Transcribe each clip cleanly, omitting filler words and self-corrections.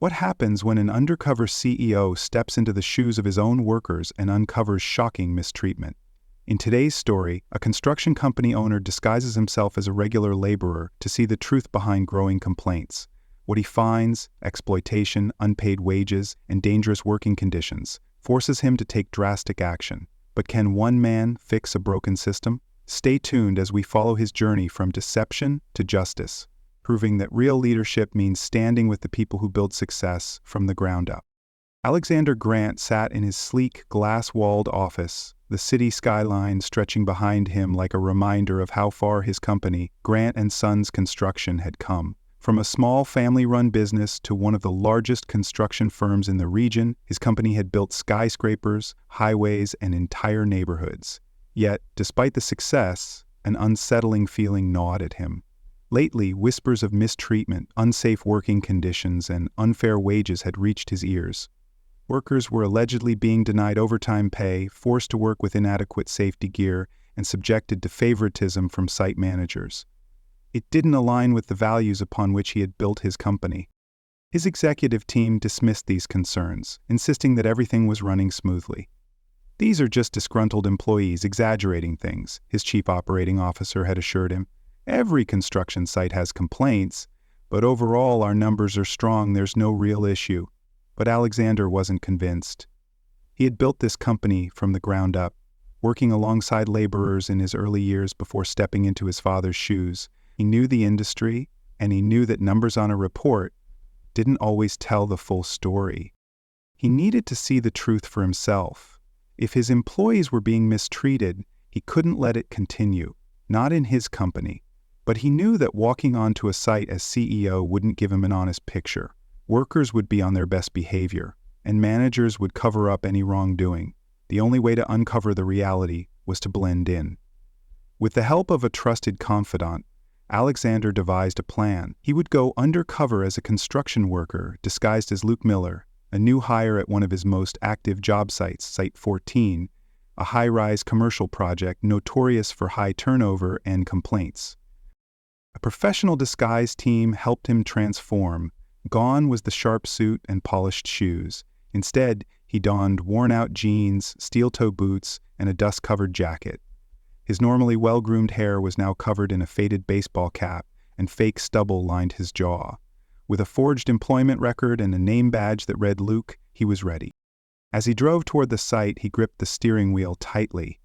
What happens when an undercover CEO steps into the shoes of his own workers and uncovers shocking mistreatment? In today's story, a construction company owner disguises himself as a regular laborer to see the truth behind growing complaints. What he finds, exploitation, unpaid wages, and dangerous working conditions, forces him to take drastic action. But can one man fix a broken system? Stay tuned as we follow his journey from deception to justice, proving that real leadership means standing with the people who build success from the ground up. Alexander Grant sat in his sleek, glass-walled office, the city skyline stretching behind him like a reminder of how far his company, Grant & Sons Construction, had come. From a small family-run business to one of the largest construction firms in the region, his company had built skyscrapers, highways, and entire neighborhoods. Yet, despite the success, an unsettling feeling gnawed at him. Lately, whispers of mistreatment, unsafe working conditions, and unfair wages had reached his ears. Workers were allegedly being denied overtime pay, forced to work with inadequate safety gear, and subjected to favoritism from site managers. It didn't align with the values upon which he had built his company. His executive team dismissed these concerns, insisting that everything was running smoothly. "These are just disgruntled employees exaggerating things," his chief operating officer had assured him. "Every construction site has complaints, but overall our numbers are strong, there's no real issue." But Alexander wasn't convinced. He had built this company from the ground up, working alongside laborers in his early years before stepping into his father's shoes. He knew the industry, and he knew that numbers on a report didn't always tell the full story. He needed to see the truth for himself. If his employees were being mistreated, he couldn't let it continue, not in his company. But he knew that walking onto a site as CEO wouldn't give him an honest picture. Workers would be on their best behavior, and managers would cover up any wrongdoing. The only way to uncover the reality was to blend in. With the help of a trusted confidant, Alexander devised a plan. He would go undercover as a construction worker disguised as Luke Miller, a new hire at one of his most active job sites, Site 14, a high-rise commercial project notorious for high turnover and complaints. A professional disguise team helped him transform. Gone was the sharp suit and polished shoes. Instead, he donned worn-out jeans, steel-toe boots, and a dust-covered jacket. His normally well-groomed hair was now covered in a faded baseball cap, and fake stubble lined his jaw. With a forged employment record and a name badge that read Luke, he was ready. As he drove toward the site, he gripped the steering wheel tightly.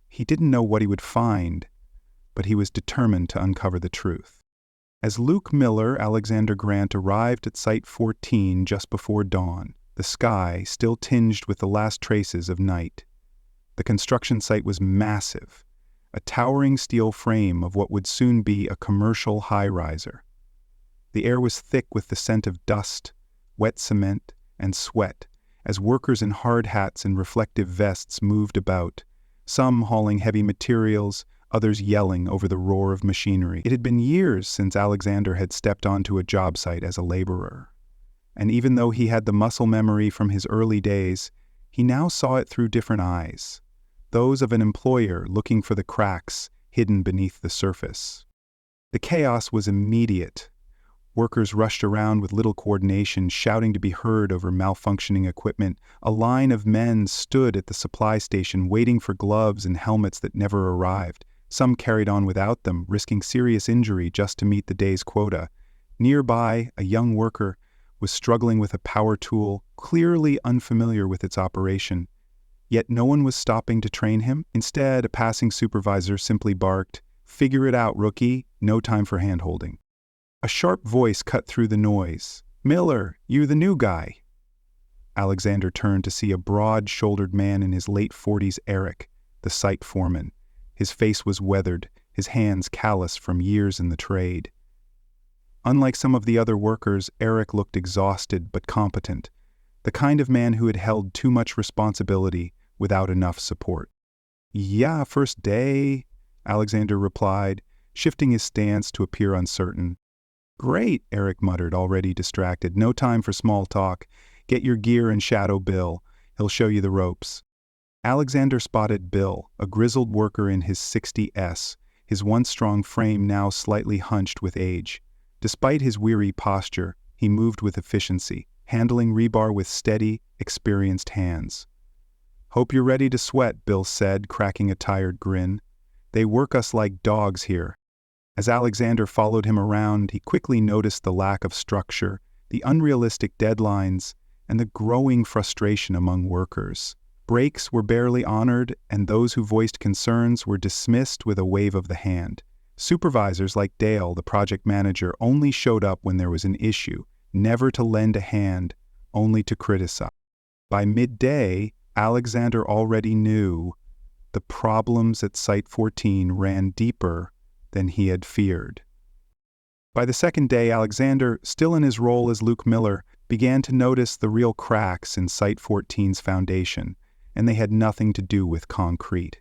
He didn't know what he would find, but he was determined to uncover the truth. As Luke Miller, Alexander Grant arrived at Site 14 just before dawn, the sky still tinged with the last traces of night. The construction site was massive, a towering steel frame of what would soon be a commercial high-riser. The air was thick with the scent of dust, wet cement, and sweat, as workers in hard hats and reflective vests moved about, some hauling heavy materials, others yelling over the roar of machinery. It had been years since Alexander had stepped onto a job site as a laborer. And even though he had the muscle memory from his early days, he now saw it through different eyes, those of an employer looking for the cracks hidden beneath the surface. The chaos was immediate. Workers rushed around with little coordination, shouting to be heard over malfunctioning equipment. A line of men stood at the supply station waiting for gloves and helmets that never arrived. Some carried on without them, risking serious injury just to meet the day's quota. Nearby, a young worker was struggling with a power tool, clearly unfamiliar with its operation. Yet no one was stopping to train him. Instead, a passing supervisor simply barked, "Figure it out, rookie. No time for hand-holding." A sharp voice cut through the noise. "Miller, you the new guy." Alexander turned to see a broad-shouldered man in his late 40s, Eric, the site foreman. His face was weathered, his hands calloused from years in the trade. Unlike some of the other workers, Eric looked exhausted but competent, the kind of man who had held too much responsibility without enough support. "Yeah, first day," Alexander replied, shifting his stance to appear uncertain. "Great," Eric muttered, already distracted. "No time for small talk. Get your gear and shadow Bill. He'll show you the ropes." Alexander spotted Bill, a grizzled worker in his 60s, his once strong frame now slightly hunched with age. Despite his weary posture, he moved with efficiency, handling rebar with steady, experienced hands. "Hope you're ready to sweat," Bill said, cracking a tired grin. "They work us like dogs here." As Alexander followed him around, he quickly noticed the lack of structure, the unrealistic deadlines, and the growing frustration among workers. Breaks were barely honored, and those who voiced concerns were dismissed with a wave of the hand. Supervisors like Dale, the project manager, only showed up when there was an issue, never to lend a hand, only to criticize. By midday, Alexander already knew the problems at Site 14 ran deeper than he had feared. By the second day, Alexander, still in his role as Luke Miller, began to notice the real cracks in Site 14's foundation, and they had nothing to do with concrete.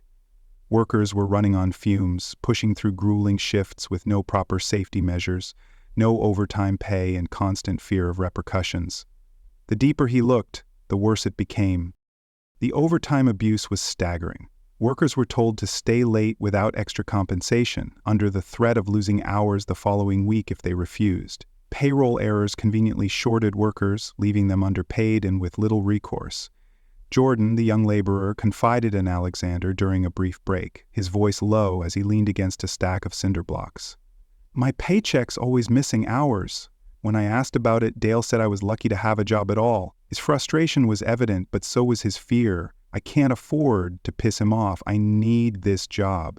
Workers were running on fumes, pushing through grueling shifts with no proper safety measures, no overtime pay, and constant fear of repercussions. The deeper he looked, the worse it became. The overtime abuse was staggering. Workers were told to stay late without extra compensation, under the threat of losing hours the following week if they refused. Payroll errors conveniently shorted workers, leaving them underpaid and with little recourse. Jordan, the young laborer, confided in Alexander during a brief break, his voice low as he leaned against a stack of cinder blocks. "My paycheck's always missing hours. When I asked about it, Dale said I was lucky to have a job at all." His frustration was evident, but so was his fear. "I can't afford to piss him off. I need this job."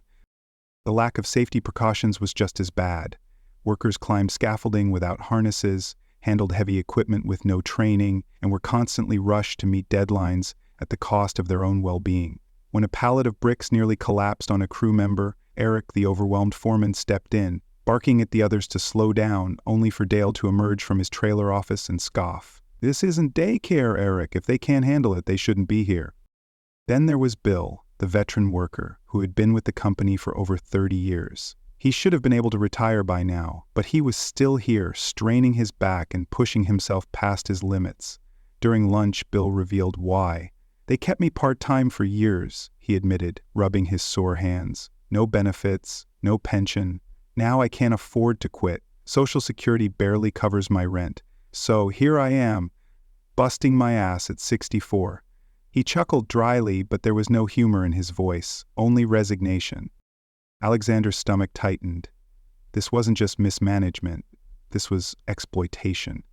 The lack of safety precautions was just as bad. Workers climbed scaffolding without harnesses, handled heavy equipment with no training, and were constantly rushed to meet deadlines at the cost of their own well-being. When a pallet of bricks nearly collapsed on a crew member, Eric, the overwhelmed foreman, stepped in, barking at the others to slow down, only for Dale to emerge from his trailer office and scoff. "This isn't daycare, Eric. If they can't handle it, they shouldn't be here." Then there was Bill, the veteran worker, who had been with the company for over 30 years. He should have been able to retire by now, but he was still here, straining his back and pushing himself past his limits. During lunch, Bill revealed why. "They kept me part-time for years," he admitted, rubbing his sore hands. "No benefits, no pension. Now I can't afford to quit. Social Security barely covers my rent. So here I am, busting my ass at 64. He chuckled dryly, but there was no humor in his voice, only resignation. Alexander's stomach tightened. This wasn't just mismanagement. This was exploitation.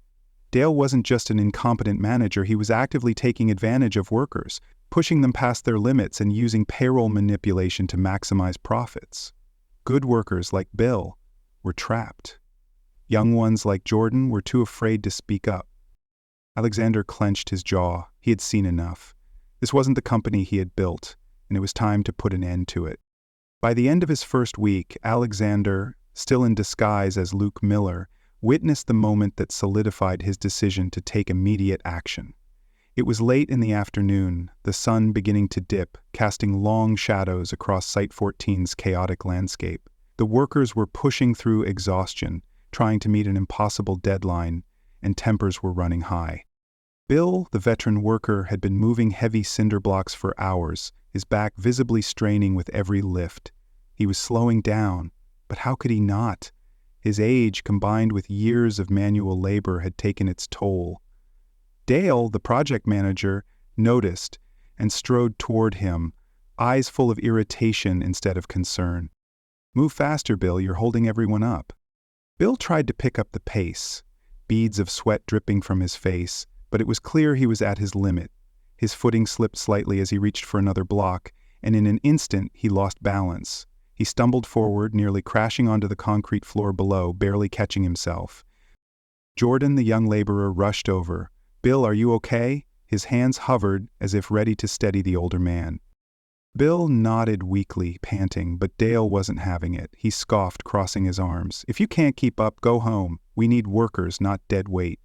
Dale wasn't just an incompetent manager, he was actively taking advantage of workers, pushing them past their limits and using payroll manipulation to maximize profits. Good workers like Bill were trapped. Young ones like Jordan were too afraid to speak up. Alexander clenched his jaw. He had seen enough. This wasn't the company he had built, and it was time to put an end to it. By the end of his first week, Alexander, still in disguise as Luke Miller, witnessed the moment that solidified his decision to take immediate action. It was late in the afternoon, the sun beginning to dip, casting long shadows across Site 14's chaotic landscape. The workers were pushing through exhaustion, trying to meet an impossible deadline, and tempers were running high. Bill, the veteran worker, had been moving heavy cinder blocks for hours, his back visibly straining with every lift. He was slowing down, but how could he not? His age, combined with years of manual labor, had taken its toll. Dale, the project manager, noticed and strode toward him, eyes full of irritation instead of concern. "Move faster, Bill, you're holding everyone up." Bill tried to pick up the pace, beads of sweat dripping from his face, but it was clear he was at his limit. His footing slipped slightly as he reached for another block, and in an instant he lost balance. He stumbled forward, nearly crashing onto the concrete floor below, barely catching himself. Jordan, the young laborer, rushed over. "Bill, are you okay?" His hands hovered as if ready to steady the older man. Bill nodded weakly, panting, but Dale wasn't having it. He scoffed, crossing his arms. "If you can't keep up, go home. We need workers, not dead weight."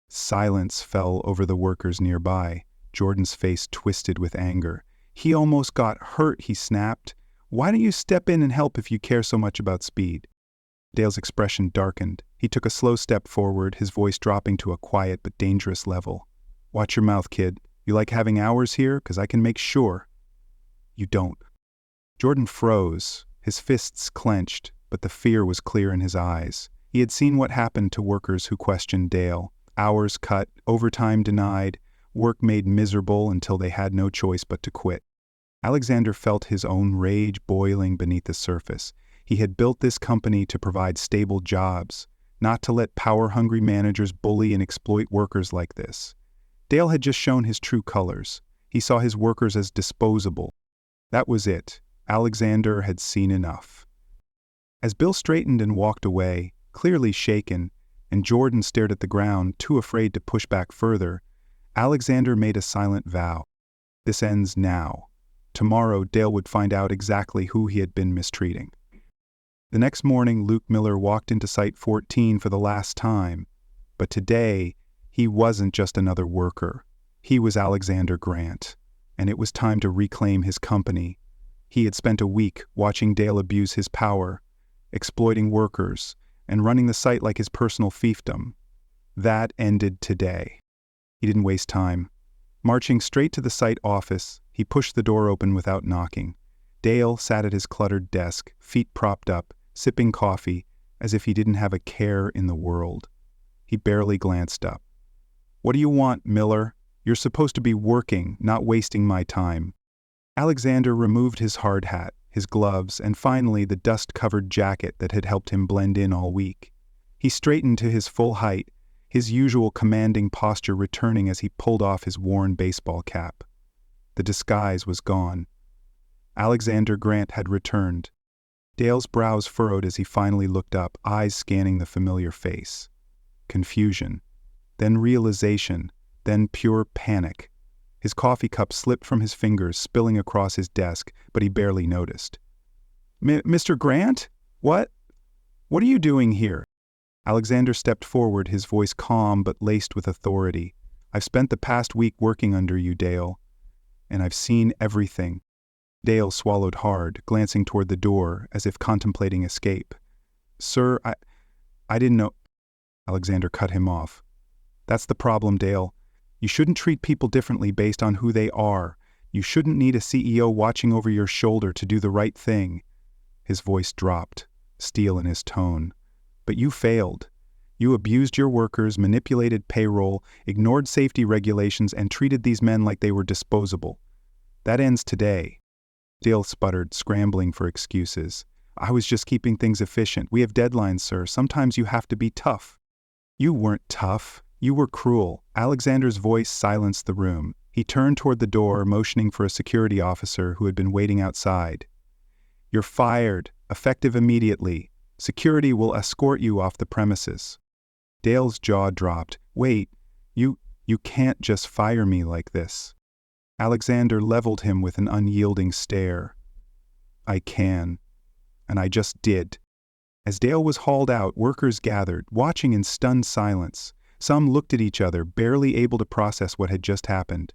Silence fell over the workers nearby. Jordan's face twisted with anger. "He almost got hurt," he snapped. "Why don't you step in and help if you care so much about speed?" Dale's expression darkened. He took a slow step forward, his voice dropping to a quiet but dangerous level. "Watch your mouth, kid. You like having hours here? 'Cause I can make sure you don't." Jordan froze, his fists clenched, but the fear was clear in his eyes. He had seen what happened to workers who questioned Dale. Hours cut, overtime denied, work made miserable until they had no choice but to quit. Alexander felt his own rage boiling beneath the surface. He had built this company to provide stable jobs, not to let power-hungry managers bully and exploit workers like this. Dale had just shown his true colors. He saw his workers as disposable. That was it. Alexander had seen enough. As Bill straightened and walked away, clearly shaken, and Jordan stared at the ground, too afraid to push back further, Alexander made a silent vow. This ends now. Tomorrow, Dale would find out exactly who he had been mistreating. The next morning, Luke Miller walked into Site 14 for the last time. But today, he wasn't just another worker. He was Alexander Grant, and it was time to reclaim his company. He had spent a week watching Dale abuse his power, exploiting workers, and running the site like his personal fiefdom. That ended today. He didn't waste time. Marching straight to the site office, he pushed the door open without knocking. Dale sat at his cluttered desk, feet propped up, sipping coffee, as if he didn't have a care in the world. He barely glanced up. "What do you want, Miller? You're supposed to be working, not wasting my time." Alexander removed his hard hat, his gloves, and finally the dust-covered jacket that had helped him blend in all week. He straightened to his full height, his usual commanding posture returning as he pulled off his worn baseball cap. The disguise was gone. Alexander Grant had returned. Dale's brows furrowed as he finally looked up, eyes scanning the familiar face. Confusion, then realization, then pure panic. His coffee cup slipped from his fingers, spilling across his desk, but he barely noticed. "Mr. Grant? What are you doing here?" Alexander stepped forward, his voice calm but laced with authority. "I've spent the past week working under you, Dale, and I've seen everything." Dale swallowed hard, glancing toward the door as if contemplating escape. "Sir, I didn't know—" Alexander cut him off. "That's the problem, Dale. You shouldn't treat people differently based on who they are. You shouldn't need a CEO watching over your shoulder to do the right thing." His voice dropped, steel in his tone. "But you failed. You abused your workers, manipulated payroll, ignored safety regulations, and treated these men like they were disposable. That ends today." Dale sputtered, scrambling for excuses. "I was just keeping things efficient. We have deadlines, sir. Sometimes you have to be tough." "You weren't tough. You were cruel." Alexander's voice silenced the room. He turned toward the door, motioning for a security officer who had been waiting outside. "You're fired, effective immediately. Security will escort you off the premises." Dale's jaw dropped. "Wait, you can't just fire me like this." Alexander leveled him with an unyielding stare. "I can, and I just did." As Dale was hauled out, workers gathered, watching in stunned silence. Some looked at each other, barely able to process what had just happened.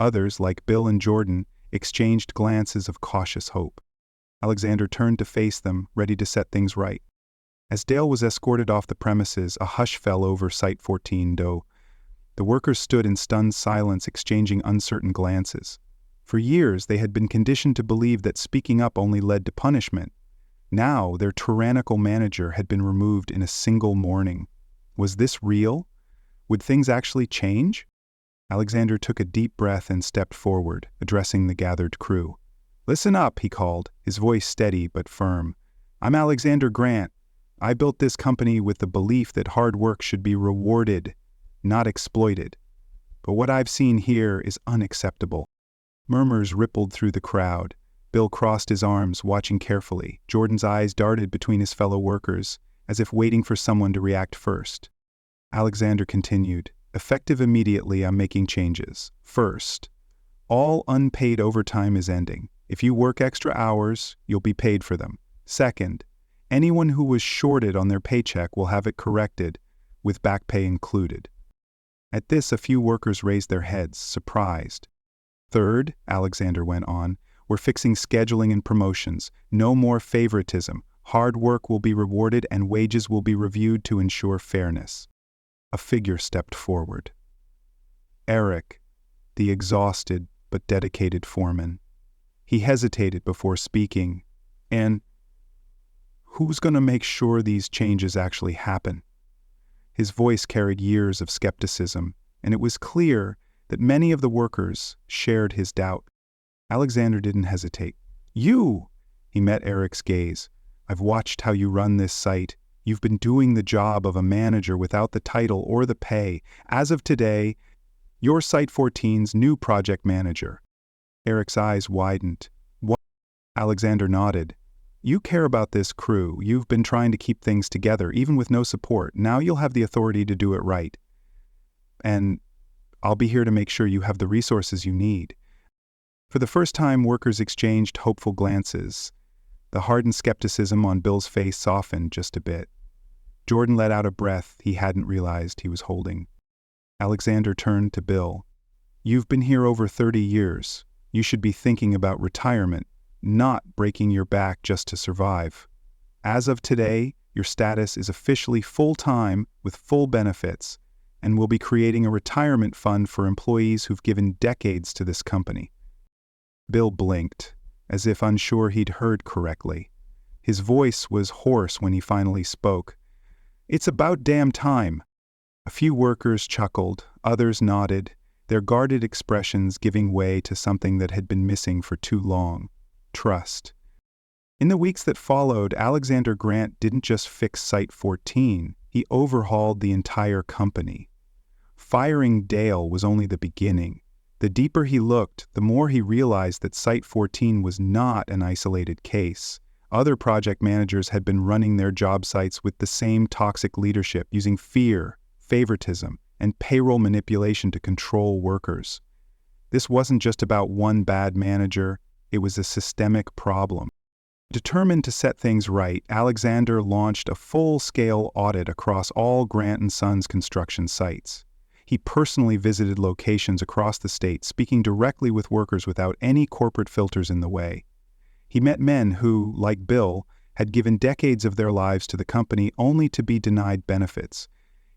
Others, like Bill and Jordan, exchanged glances of cautious hope. Alexander turned to face them, ready to set things right. As Dale was escorted off the premises, a hush fell over Site 14, though. The workers stood in stunned silence, exchanging uncertain glances. For years, they had been conditioned to believe that speaking up only led to punishment. Now, their tyrannical manager had been removed in a single morning. Was this real? Would things actually change? Alexander took a deep breath and stepped forward, addressing the gathered crew. "Listen up," he called, his voice steady but firm. "I'm Alexander Grant. I built this company with the belief that hard work should be rewarded, not exploited. But what I've seen here is unacceptable." Murmurs rippled through the crowd. Bill crossed his arms, watching carefully. Jordan's eyes darted between his fellow workers, as if waiting for someone to react first. Alexander continued, "Effective immediately, I'm making changes. First, all unpaid overtime is ending. If you work extra hours, you'll be paid for them. Second, anyone who was shorted on their paycheck will have it corrected, with back pay included." At this, a few workers raised their heads, surprised. "Third," Alexander went on, "we're fixing scheduling and promotions. No more favoritism. Hard work will be rewarded and wages will be reviewed to ensure fairness." A figure stepped forward. Eric, the exhausted but dedicated foreman. He hesitated before speaking. "And who's going to make sure these changes actually happen?" His voice carried years of skepticism, and it was clear that many of the workers shared his doubt. Alexander didn't hesitate. "You!" He met Eric's gaze. "I've watched how you run this site. You've been doing the job of a manager without the title or the pay. As of today, you're Site 14's new project manager." Eric's eyes widened. "What?" Alexander nodded. "You care about this crew. You've been trying to keep things together, even with no support. Now you'll have the authority to do it right. And I'll be here to make sure you have the resources you need." For the first time, workers exchanged hopeful glances. The hardened skepticism on Bill's face softened just a bit. Jordan let out a breath he hadn't realized he was holding. Alexander turned to Bill. "You've been here over 30 years. You should be thinking about retirement, not breaking your back just to survive. As of today, your status is officially full-time with full benefits, and we'll be creating a retirement fund for employees who've given decades to this company." Bill blinked, as if unsure he'd heard correctly. His voice was hoarse when he finally spoke. "It's about damn time." A few workers chuckled, others nodded, their guarded expressions giving way to something that had been missing for too long: trust. In the weeks that followed, Alexander Grant didn't just fix Site 14, he overhauled the entire company. Firing Dale was only the beginning. The deeper he looked, the more he realized that Site 14 was not an isolated case. Other project managers had been running their job sites with the same toxic leadership, using fear, favoritism, and payroll manipulation to control workers. This wasn't just about one bad manager, it was a systemic problem. Determined to set things right, Alexander launched a full-scale audit across all Grant & Sons construction sites. He personally visited locations across the state, speaking directly with workers without any corporate filters in the way. He met men who, like Bill, had given decades of their lives to the company only to be denied benefits.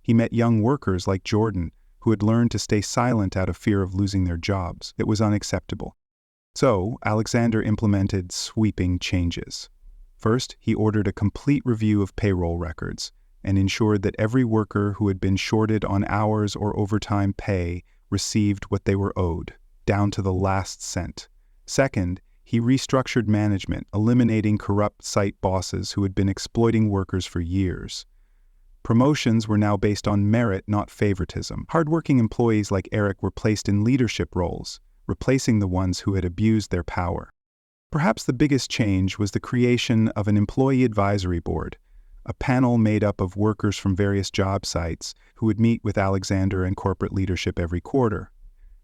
He met young workers like Jordan, who had learned to stay silent out of fear of losing their jobs. It was unacceptable. So, Alexander implemented sweeping changes. First, he ordered a complete review of payroll records and ensured that every worker who had been shorted on hours or overtime pay received what they were owed, down to the last cent. Second, he restructured management, eliminating corrupt site bosses who had been exploiting workers for years. Promotions were now based on merit, not favoritism. Hardworking employees like Eric were placed in leadership roles, replacing the ones who had abused their power. Perhaps the biggest change was the creation of an employee advisory board, a panel made up of workers from various job sites who would meet with Alexander and corporate leadership every quarter.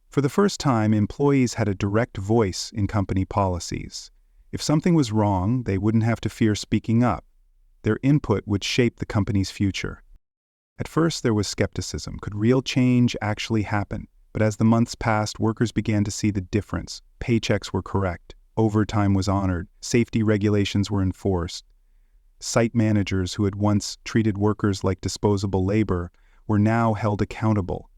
For the first time, employees had a direct voice in company policies. If something was wrong, they wouldn't have to fear speaking up. Their input would shape the company's future. At first, there was skepticism. Could real change actually happen? But as the months passed, workers began to see the difference. Paychecks were correct, overtime was honored, safety regulations were enforced. Site managers who had once treated workers like disposable labor were now held accountable.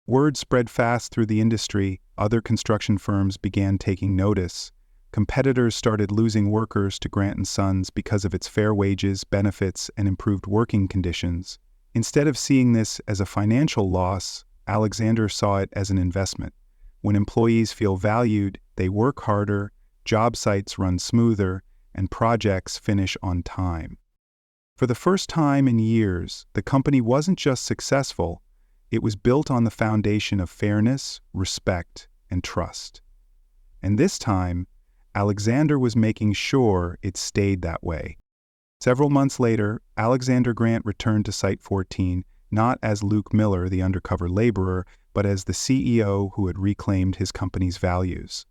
Word spread fast through the industry. Other construction firms began taking notice. Competitors started losing workers to Grant & Sons because of its fair wages, benefits, and improved working conditions. Instead of seeing this as a financial loss, Alexander saw it as an investment. When employees feel valued, they work harder, job sites run smoother, and projects finish on time. For the first time in years, the company wasn't just successful, it was built on the foundation of fairness, respect, and trust. And this time, Alexander was making sure it stayed that way. Several months later, Alexander Grant returned to Site 14, not as Luke Miller, the undercover laborer, but as the CEO who had reclaimed his company's values.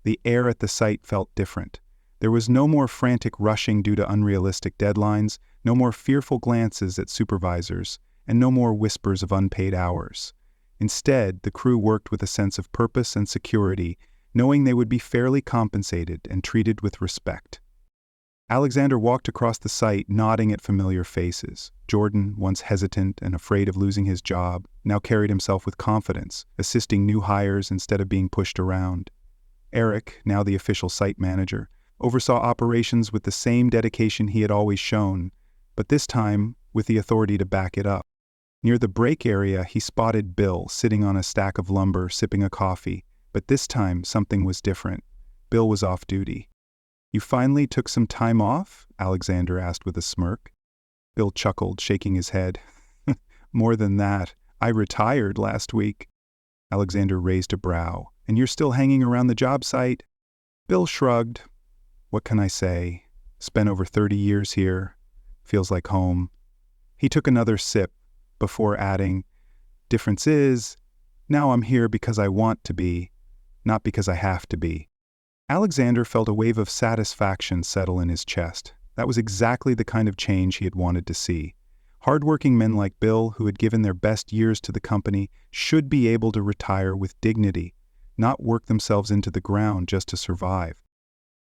The air at the site felt different. There was no more frantic rushing due to unrealistic deadlines, no more fearful glances at supervisors, and no more whispers of unpaid hours. Instead, the crew worked with a sense of purpose and security, knowing they would be fairly compensated and treated with respect. Alexander walked across the site, nodding at familiar faces. Jordan, once hesitant and afraid of losing his job, now carried himself with confidence, assisting new hires instead of being pushed around. Eric, now the official site manager, oversaw operations with the same dedication he had always shown, but this time with the authority to back it up. Near the break area, he spotted Bill sitting on a stack of lumber, sipping a coffee, but this time something was different. Bill was off duty. "You finally took some time off?" Alexander asked with a smirk. Bill chuckled, shaking his head. "More than that, I retired last week." Alexander raised a brow. "And you're still hanging around the job site?" Bill shrugged. "What can I say? Spent over 30 years here. Feels like home." He took another sip before adding, "Difference is, now I'm here because I want to be, not because I have to be." Alexander felt a wave of satisfaction settle in his chest. That was exactly the kind of change he had wanted to see. Hardworking men like Bill, who had given their best years to the company, should be able to retire with dignity, not work themselves into the ground just to survive.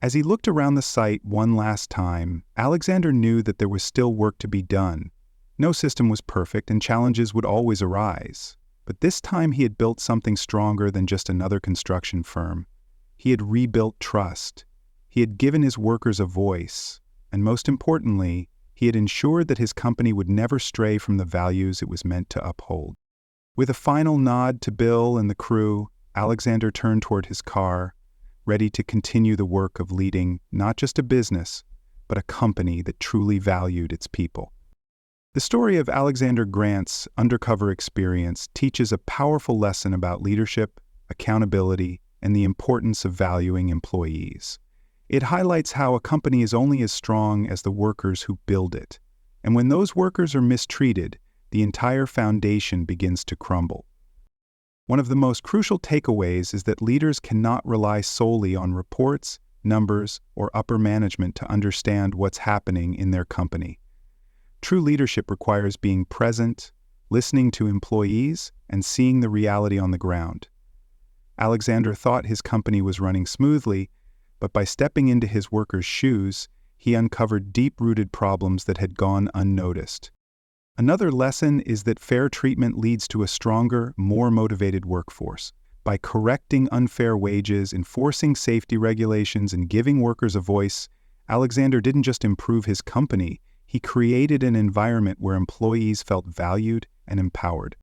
As he looked around the site one last time, Alexander knew that there was still work to be done. No system was perfect and challenges would always arise. But this time he had built something stronger than just another construction firm. He had rebuilt trust. He had given his workers a voice. And most importantly, he had ensured that his company would never stray from the values it was meant to uphold. With a final nod to Bill and the crew, Alexander turned toward his car, ready to continue the work of leading not just a business, but a company that truly valued its people. The story of Alexander Grant's undercover experience teaches a powerful lesson about leadership, accountability, and the importance of valuing employees. It highlights how a company is only as strong as the workers who build it. And when those workers are mistreated, the entire foundation begins to crumble. One of the most crucial takeaways is that leaders cannot rely solely on reports, numbers, or upper management to understand what's happening in their company. True leadership requires being present, listening to employees, and seeing the reality on the ground. Alexander thought his company was running smoothly, but by stepping into his workers' shoes, he uncovered deep-rooted problems that had gone unnoticed. Another lesson is that fair treatment leads to a stronger, more motivated workforce. By correcting unfair wages, enforcing safety regulations, and giving workers a voice, Alexander didn't just improve his company, he created an environment where employees felt valued and empowered.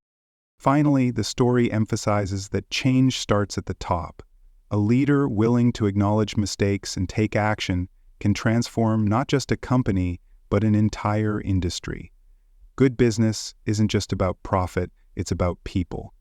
Finally, the story emphasizes that change starts at the top. A leader willing to acknowledge mistakes and take action can transform not just a company, but an entire industry. Good business isn't just about profit, it's about people.